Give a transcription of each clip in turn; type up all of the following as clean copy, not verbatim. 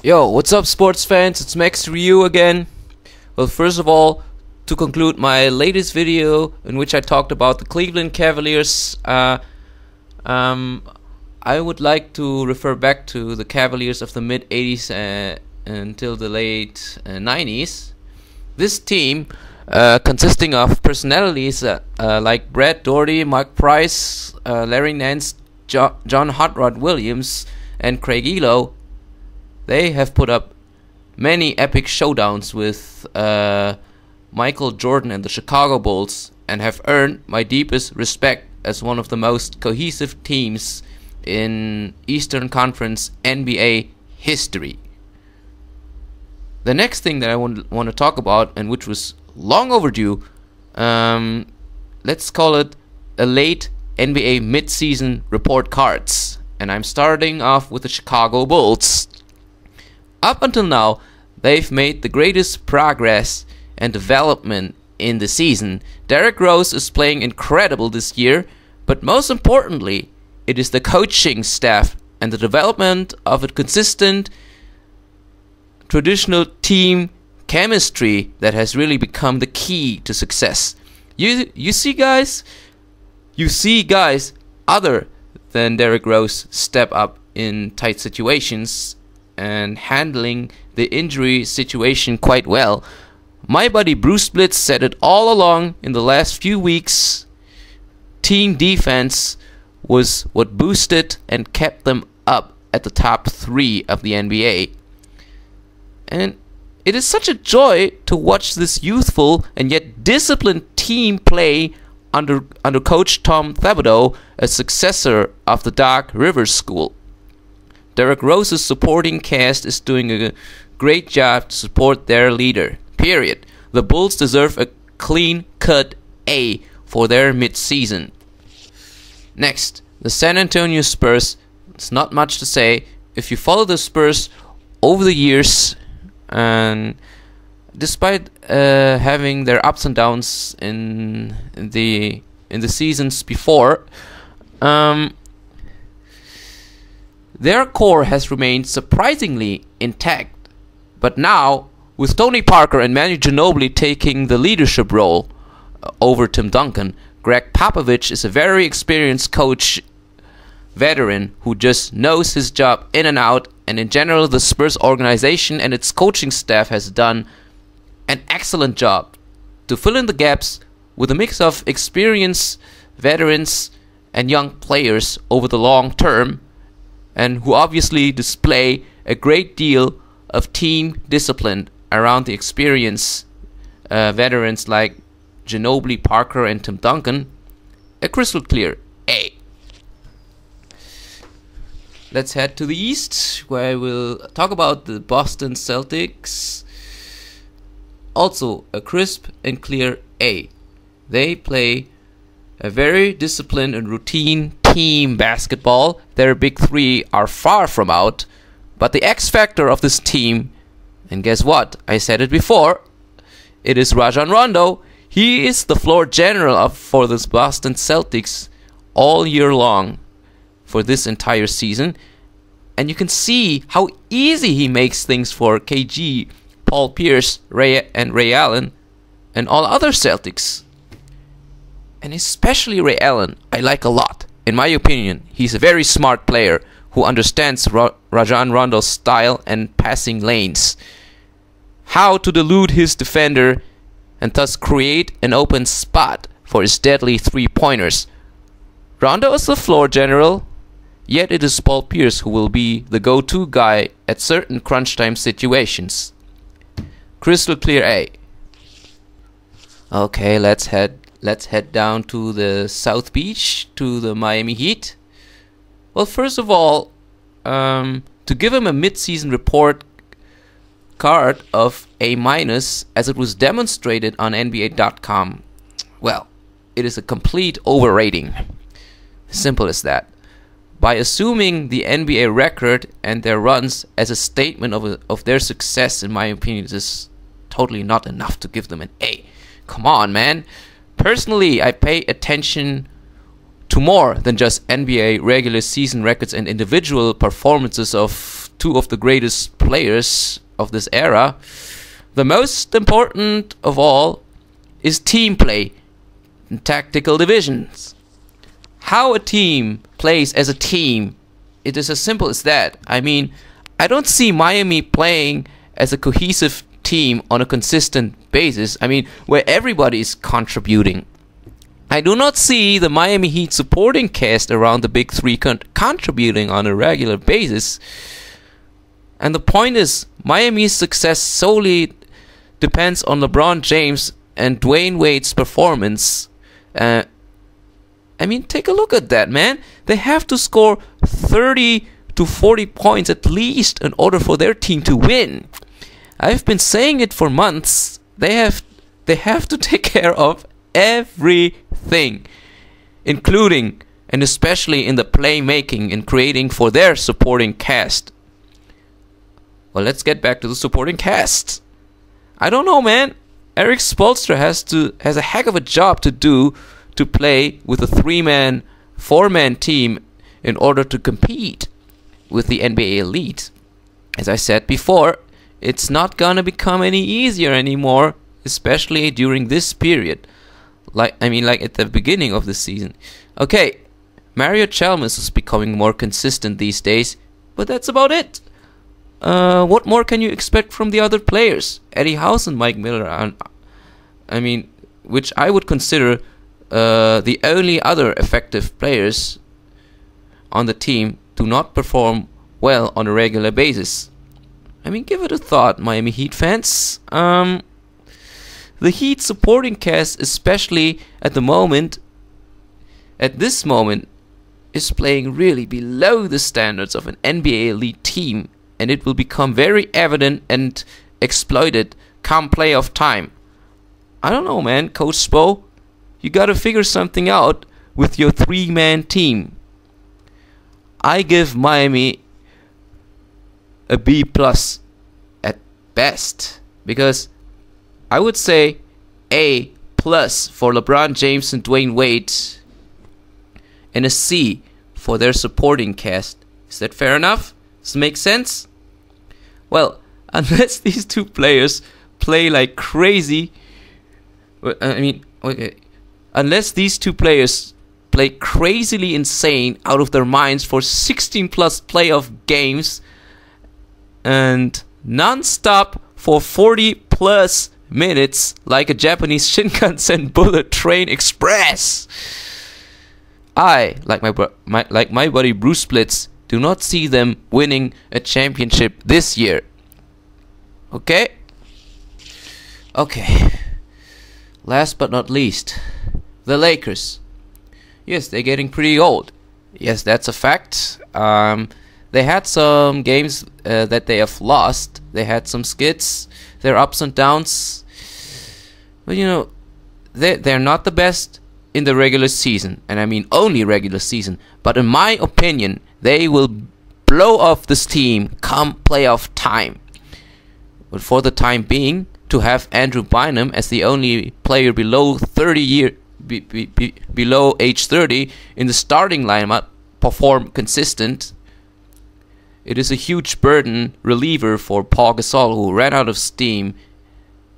Yo, what's up, sports fans? It's Max Ryu again. Well, first of all, to conclude my latest video in which I talked about the Cleveland Cavaliers, I would like to refer back to the Cavaliers of the mid 80s until the late 90s. This team, consisting of personalities like Brad Daugherty, Mark Price, Larry Nance, John Hot Rod Williams, and Craig Elo, they have put up many epic showdowns with Michael Jordan and the Chicago Bulls and have earned my deepest respect as one of the most cohesive teams in Eastern Conference NBA history. The next thing that I want to talk about, and which was long overdue, let's call it a late NBA mid-season report cards. And I'm starting off with the Chicago Bulls. Up until now, they've made the greatest progress and development in the season. Derrick Rose is playing incredible this year, but most importantly, it is the coaching staff and the development of a consistent, traditional team chemistry that has really become the key to success. You see guys other than Derrick Rose step up in tight situations and handling the injury situation quite well. My buddy Bruce Blitz said it all along in the last few weeks. Team defense was what boosted and kept them up at the top 3 of the NBA. And it is such a joy to watch this youthful and yet disciplined team play under coach Tom Thibodeau, a successor of the Doc Rivers school. Derrick Rose's supporting cast is doing a great job to support their leader. Period. The Bulls deserve a clean-cut A for their mid-season. Next, the San Antonio Spurs. It's not much to say. If you follow the Spurs over the years, and despite having their ups and downs in the seasons before, their core has remained surprisingly intact. But now, with Tony Parker and Manu Ginobili taking the leadership role over Tim Duncan, Greg Popovich is a very experienced coach veteran who just knows his job in and out. And in general, the Spurs organization and its coaching staff has done an excellent job to fill in the gaps with a mix of experienced veterans and young players over the long term, and who obviously display a great deal of team discipline around the experienced veterans like Ginobili, Parker, and Tim Duncan. A crystal clear A. Let's head to the East, where I will talk about the Boston Celtics. Also a crisp and clear A. They play a very disciplined and routine team basketball. Their big 3 are far from out, but the X factor of this team, and guess what? I said it before. It is Rajon Rondo. He is the floor general for this Boston Celtics all year long for this entire season. And you can see how easy he makes things for KG, Paul Pierce, Ray Allen, and all other Celtics. And especially Ray Allen, I like a lot. In my opinion, he's a very smart player who understands Rajon Rondo's style and passing lanes, how to delude his defender and thus create an open spot for his deadly 3-pointers. Rondo is the floor general, yet it is Paul Pierce who will be the go-to guy at certain crunch time situations. Crystal clear A. Okay, let's head down to the South Beach, to the Miami Heat. Well, first of all, to give him a mid-season report card of A-, as it was demonstrated on NBA.com, well, it is a complete overrating. Simple as that. By assuming the NBA record and their runs as a statement of their success, in my opinion, this is totally not enough to give them an A. Come on, man. Personally, I pay attention to more than just NBA regular season records and individual performances of 2 of the greatest players of this era. The most important of all is team play and tactical divisions. How a team plays as a team, it is as simple as that. I mean, I don't see Miami playing as a cohesive team on a consistent basis. I mean, where everybody is contributing. I do not see the Miami Heat supporting cast around the big three contributing on a regular basis. And the point is, Miami's success solely depends on LeBron James and Dwayne Wade's performance. I mean, take a look at that, man. They have to score 30 to 40 points at least in order for their team to win. I've been saying it for months. They have to take care of everything, including and especially in the playmaking and creating for their supporting cast. Well, let's get back to the supporting cast. I don't know, man. Eric Spoelstra has a heck of a job to do to play with a 3-man, 4-man team in order to compete with the NBA elite. As I said before, it's not gonna become any easier anymore, especially during this period. Like at the beginning of the season. Okay, Mario Chalmers is becoming more consistent these days, but that's about it. What more can you expect from the other players? Eddie House and Mike Miller, which I would consider the only other effective players on the team, do not perform well on a regular basis. I mean, give it a thought, Miami Heat fans. The Heat supporting cast, especially at this moment, is playing really below the standards of an NBA elite team, and it will become very evident and exploited come playoff time. I don't know, man, Coach Spo. You gotta figure something out with your 3-man team. I give Miami a B+ at best, because I would say A+ for LeBron James and Dwayne Wade, and a C for their supporting cast. Is that fair enough? Does it make sense? Well, unless these two players play like crazy, unless these two players play crazily insane out of their minds for 16+ playoff games and non-stop for 40+ minutes like a Japanese Shinkansen bullet train express, I, like my buddy Bruce Splits, do not see them winning a championship this year. Okay? Last but not least, the Lakers. Yes, they're getting pretty old. Yes, that's a fact. They had some games that they have lost. They had some skids. Their ups and downs. But they're not the best in the regular season. And I mean only regular season. But in my opinion, they will blow off this team come playoff time. But for the time being, to have Andrew Bynum as the only player below below age 30 in the starting lineup perform consistent, it is a huge burden reliever for Paul Gasol, who ran out of steam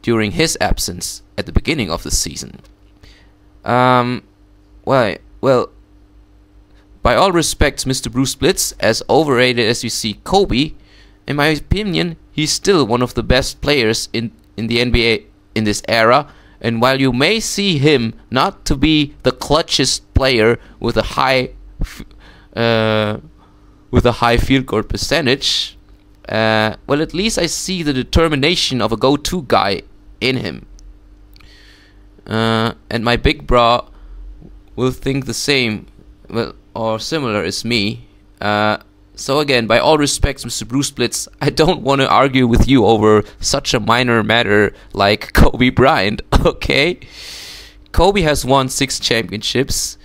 during his absence at the beginning of the season. Well, by all respects, Mr. Bruce Blitz, as overrated as you see Kobe, in my opinion, he's still one of the best players in the NBA in this era. And while you may see him not to be the clutchest player with a high field goal percentage, well, at least I see the determination of a go-to guy in him. And my big bra will think the same, well, or similar as me. So again, by all respects, Mr. Bruce Blitz, I don't want to argue with you over such a minor matter like Kobe Bryant, okay? Kobe has won 6 championships.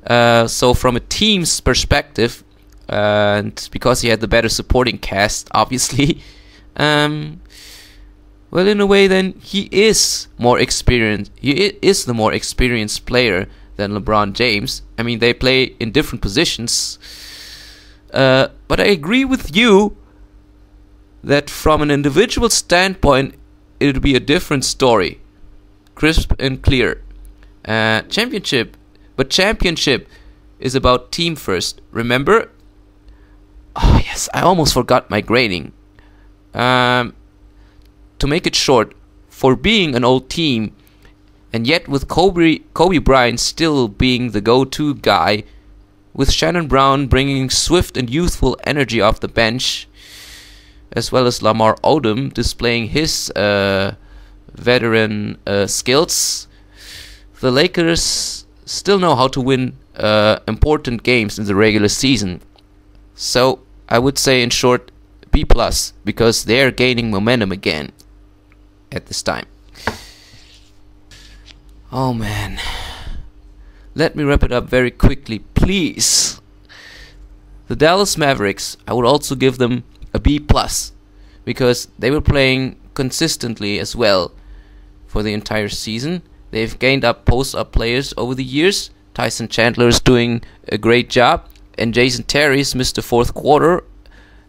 So from a team's perspective, and because he had the better supporting cast, obviously, well, in a way, then he is more experienced. He is the more experienced player than LeBron James. I mean, they play in different positions. But I agree with you that from an individual standpoint, it would be a different story. Crisp and clear. Championship is about team first. Remember? Oh yes, I almost forgot my grading. To make it short, for being an old team, and yet with Kobe Bryant still being the go-to guy, with Shannon Brown bringing swift and youthful energy off the bench, as well as Lamar Odom displaying his veteran skills, the Lakers still know how to win important games in the regular season. So I would say, in short, B+, because they're gaining momentum again at this time. Oh man. Let me wrap it up very quickly, please. The Dallas Mavericks, I would also give them a B+, because they were playing consistently as well for the entire season. They've gained up post-up players over the years. Tyson Chandler is doing a great job, and Jason Terry's missed the fourth quarter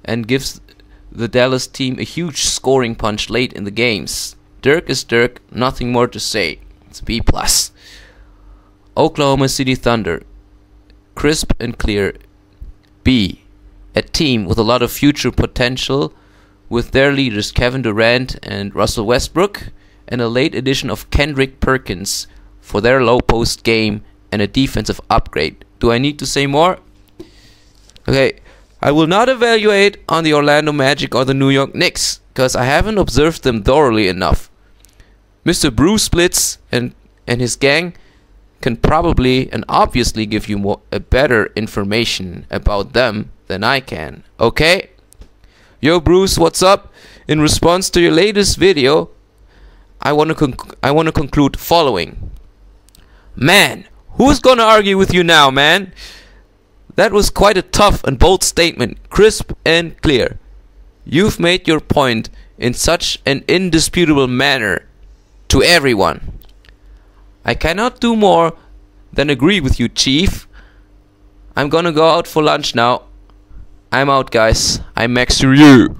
and gives the Dallas team a huge scoring punch late in the games. Dirk is Dirk, nothing more to say. It's B+. Oklahoma City Thunder, crisp and clear, B. A team with a lot of future potential, with their leaders Kevin Durant and Russell Westbrook, and a late addition of Kendrick Perkins for their low post game and a defensive upgrade. Do I need to say more? Okay, I will not evaluate on the Orlando Magic or the New York Knicks, because I haven't observed them thoroughly enough. Mr. Bruce Blitz and his gang can probably and obviously give you better information about them than I can. Okay? Yo Bruce, what's up? In response to your latest video, I want to conclude following. Man, who's gonna argue with you now, man? That was quite a tough and bold statement, crisp and clear. You've made your point in such an indisputable manner to everyone. I cannot do more than agree with you, Chief. I'm gonna go out for lunch now. I'm out, guys. I'm Max to you.